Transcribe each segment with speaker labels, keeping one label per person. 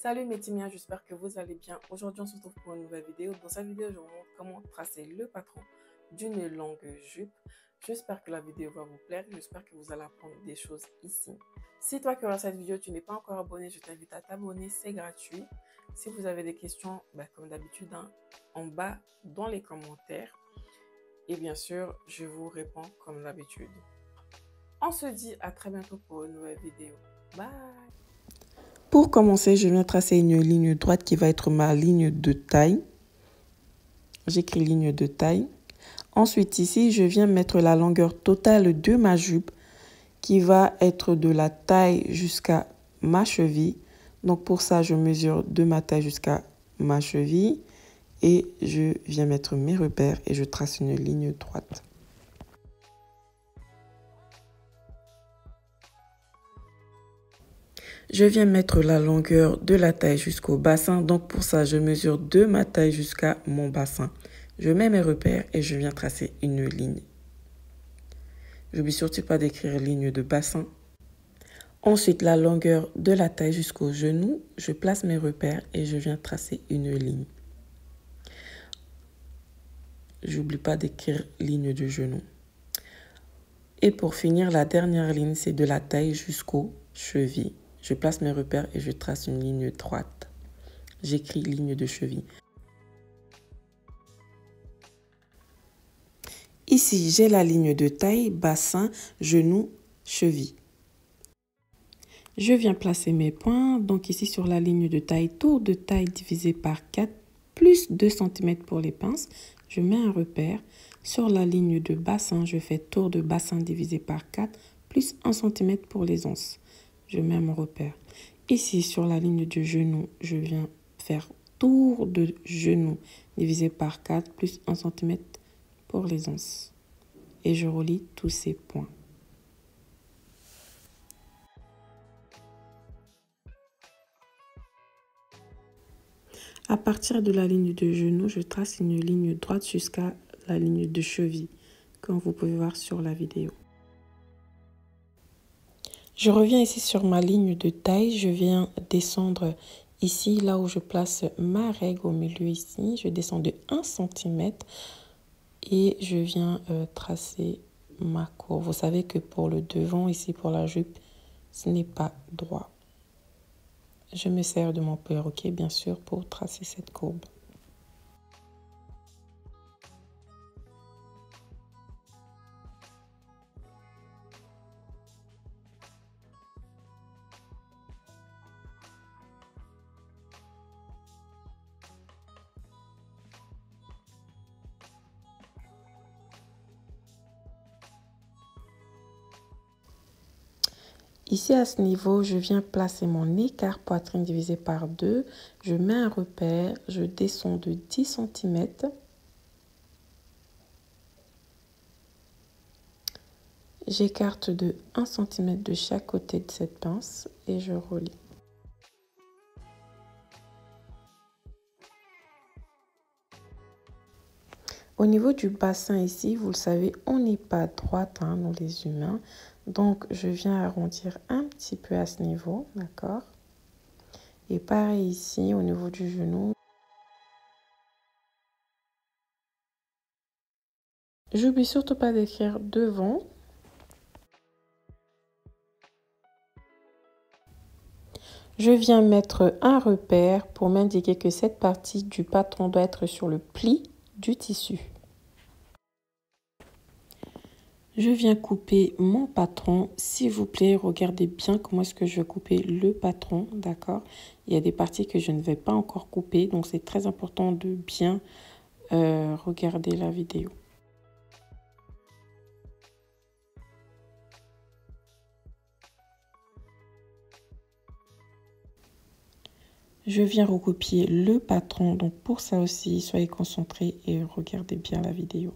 Speaker 1: Salut mes timiens, j'espère que vous allez bien. Aujourd'hui, on se retrouve pour une nouvelle vidéo. Dans cette vidéo, je vous montre comment tracer le patron d'une longue jupe. J'espère que la vidéo va vous plaire. J'espère que vous allez apprendre des choses ici. Si toi qui regardes cette vidéo, tu n'es pas encore abonné, je t'invite à t'abonner, c'est gratuit. Si vous avez des questions, comme d'habitude, en bas dans les commentaires. Et bien sûr, je vous réponds comme d'habitude. On se dit à très bientôt pour une nouvelle vidéo. Bye! Pour commencer, je viens tracer une ligne droite qui va être ma ligne de taille. J'écris ligne de taille. Ensuite, ici, je viens mettre la longueur totale de ma jupe qui va être de la taille jusqu'à ma cheville. Donc, pour ça, je mesure de ma taille jusqu'à ma cheville et je viens mettre mes repères et je trace une ligne droite. Je viens mettre la longueur de la taille jusqu'au bassin. Donc pour ça, je mesure de ma taille jusqu'à mon bassin. Je mets mes repères et je viens tracer une ligne. N'oublie surtout pas d'écrire ligne de bassin. Ensuite, la longueur de la taille jusqu'au genou. Je place mes repères et je viens tracer une ligne. J'oublie pas d'écrire ligne de genou. Et pour finir, la dernière ligne, c'est de la taille jusqu'aux chevilles. Je place mes repères et je trace une ligne droite. J'écris ligne de cheville. Ici, j'ai la ligne de taille, bassin, genou, cheville. Je viens placer mes points. Donc ici, sur la ligne de taille, tour de taille divisé par 4, plus 2 cm pour les pinces. Je mets un repère. Sur la ligne de bassin, je fais tour de bassin divisé par 4, plus 1 cm pour les onces. Je mets mon repère. Ici, sur la ligne de genou, je viens faire tour de genou divisé par 4, plus 1 cm pour les onces. Et je relie tous ces points. À partir de la ligne de genou, je trace une ligne droite jusqu'à la ligne de cheville, comme vous pouvez voir sur la vidéo. Je reviens ici sur ma ligne de taille. Je viens descendre ici, là où je place ma règle au milieu ici. Je descends de 1 cm et je viens tracer ma courbe. Vous savez que pour le devant, ici pour la jupe, ce n'est pas droit. Je me sers de mon perroquet, bien sûr, pour tracer cette courbe. Ici, à ce niveau, je viens placer mon écart poitrine divisé par 2. Je mets un repère, je descends de 10 cm. J'écarte de 1 cm de chaque côté de cette pince et je relie. Au niveau du bassin ici, vous le savez, on n'est pas droit, nous les humains. Donc, je viens arrondir un petit peu à ce niveau, d'accord? Et pareil ici, au niveau du genou. J'oublie surtout pas d'écrire devant. Je viens mettre un repère pour m'indiquer que cette partie du patron doit être sur le pli du tissu. Je viens couper mon patron. S'il vous plaît, regardez bien comment est-ce que je vais couper le patron, d'accord? Il y a des parties que je ne vais pas encore couper, donc c'est très important de bien regarder la vidéo. Je viens recopier le patron, donc pour ça aussi, soyez concentrés et regardez bien la vidéo.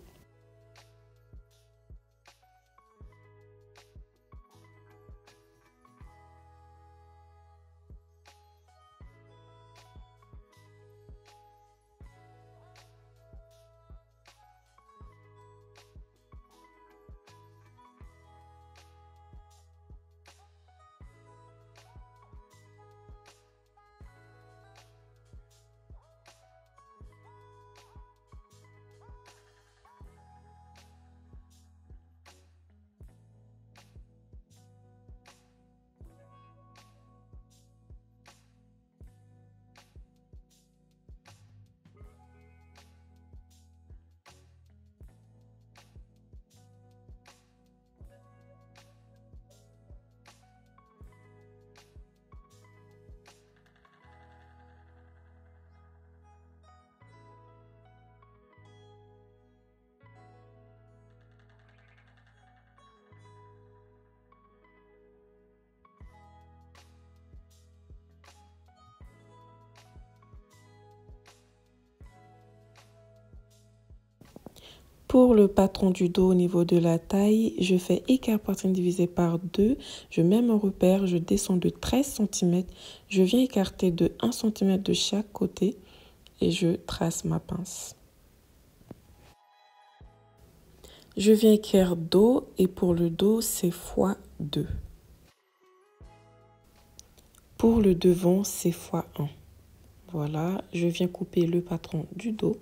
Speaker 1: Pour le patron du dos au niveau de la taille, je fais écart poitrine divisé par 2. Je mets mon repère, je descends de 13 cm. Je viens écarter de 1 cm de chaque côté et je trace ma pince. Je viens écrire dos et pour le dos, c'est x2. Pour le devant, c'est x1. Voilà, je viens couper le patron du dos.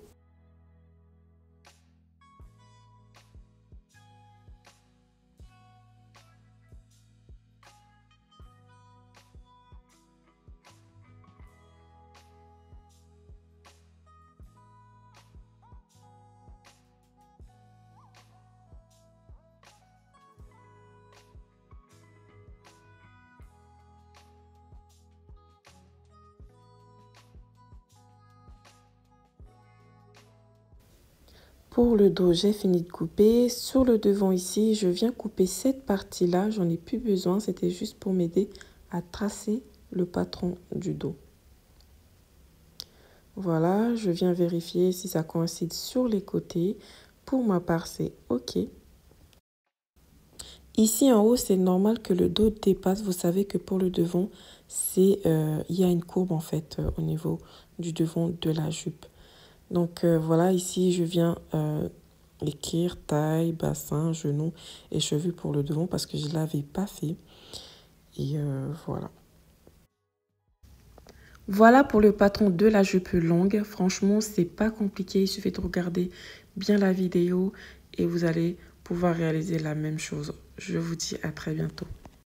Speaker 1: Pour le dos, j'ai fini de couper. Sur le devant ici, je viens couper cette partie-là. J'en ai plus besoin. C'était juste pour m'aider à tracer le patron du dos. Voilà, je viens vérifier si ça coïncide sur les côtés. Pour ma part, c'est OK. Ici en haut, c'est normal que le dos dépasse. Vous savez que pour le devant, il y a une courbe en fait au niveau du devant de la jupe. Donc voilà, ici je viens écrire taille, bassin, genou et cheveux pour le devant parce que je ne l'avais pas fait. Et voilà. Voilà pour le patron de la jupe longue. Franchement, c'est pas compliqué. Il suffit de regarder bien la vidéo et vous allez pouvoir réaliser la même chose. Je vous dis à très bientôt.